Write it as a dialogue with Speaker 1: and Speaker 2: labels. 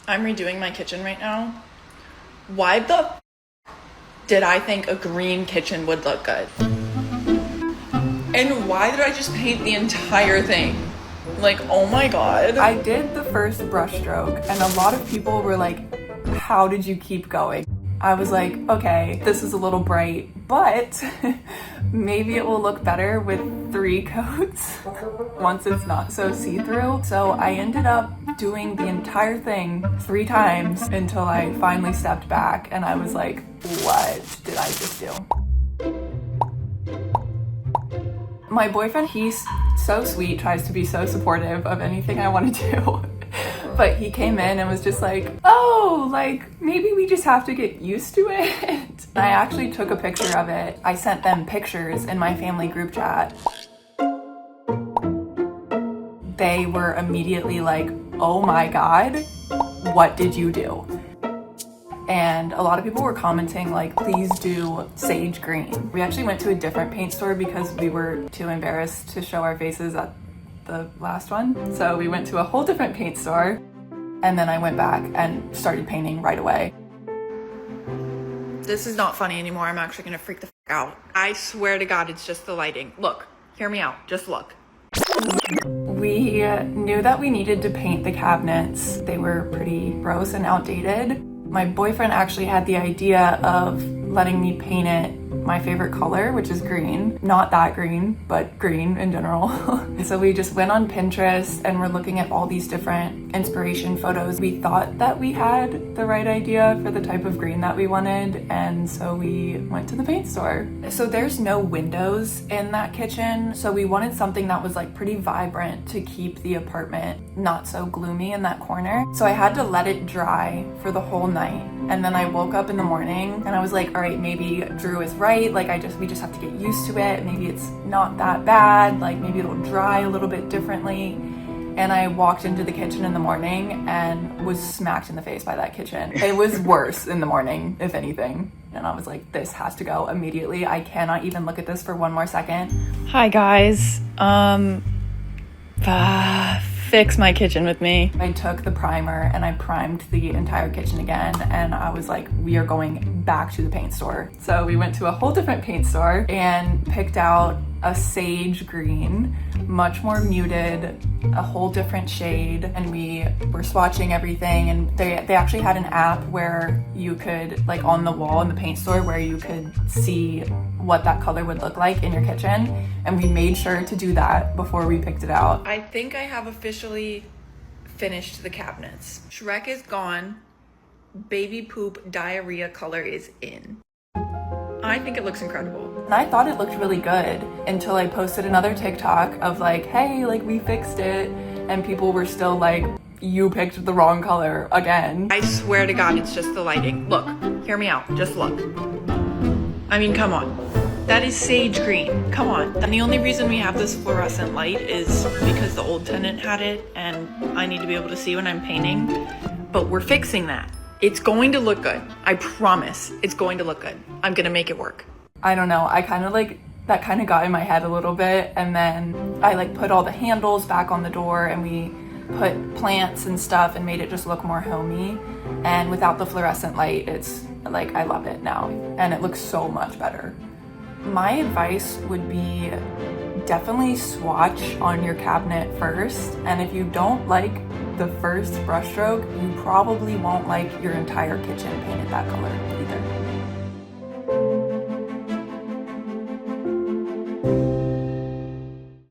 Speaker 1: I'm redoing my kitchen right now. Why the did I think a green kitchen would look good? And why did I just paint the entire thing? Like, oh my god.
Speaker 2: I did the first brush stroke and a lot of people were like, how did you keep going? I was like, okay, this is a little bright, but maybe it will look better with 3 coats once it's not so see-through. So I ended up doing the entire thing 3 times until I finally stepped back and I was like, what did I just do? My boyfriend, he's so sweet, tries to be so supportive of anything I want to do. But he came in and was just like, oh, like, maybe we just have to get used to it. I actually took a picture of it. I sent them pictures in my family group chat. They were immediately like, oh my God, what did you do? And a lot of people were commenting like, please do sage green. We actually went to a different paint store because we were too embarrassed to show our faces at the last one. So we went to a whole different paint store and then I went back and started painting right away.
Speaker 1: This is not funny anymore. I'm actually gonna freak the out. I swear to God, it's just the lighting. Look, hear me out, just look.
Speaker 2: We knew that we needed to paint the cabinets. They were pretty gross and outdated. My boyfriend actually had the idea of letting me paint it my favorite color, which is green. Not that green, but green in general. So we just went on Pinterest and we're looking at all these different inspiration photos. We thought that we had the right idea for the type of green that we wanted, and so we went to the paint store. So there's no windows in that kitchen, so we wanted something that was like pretty vibrant to keep the apartment not so gloomy in that corner. So I had to let it dry for the whole night. And then I woke up in the morning and I was like, all right, maybe Drew is right. Like we just have to get used to it. Maybe it's not that bad. Like maybe it'll dry a little bit differently. And I walked into the kitchen in the morning and was smacked in the face by that kitchen. It was worse in the morning, if anything. And I was like, this has to go immediately. I cannot even look at this for one more second.
Speaker 1: Hi guys, fix my kitchen with me.
Speaker 2: I took the primer and I primed the entire kitchen again, and I was like, we are going back to the paint store. So we went to a whole different paint store and picked out a sage green, much more muted, a whole different shade, and we were swatching everything. And they actually had an app where you could, like on the wall in the paint store, where you could see what that color would look like in your kitchen, and we made sure to do that before we picked it out.
Speaker 1: I think I have officially finished the cabinets. Shrek is gone. Baby poop diarrhea color is in. I think it looks incredible.
Speaker 2: And I thought it looked really good until I posted another TikTok of like, hey, like we fixed it, and people were still like, you picked the wrong color again.
Speaker 1: I swear to God, it's just the lighting. Look, hear me out, just look. I mean, come on. That is sage green, come on. And the only reason we have this fluorescent light is because the old tenant had it and I need to be able to see when I'm painting, but we're fixing that. It's going to look good. I promise it's going to look good. I'm gonna make it work.
Speaker 2: I don't know, I kind of like, that kind of got in my head a little bit, and then I like put all the handles back on the door and we put plants and stuff and made it just look more homey. And without the fluorescent light, it's like, I love it now and it looks so much better. My advice would be definitely swatch on your cabinet first, and if you don't like the first brush stroke, you probably won't like your entire kitchen painted that color either.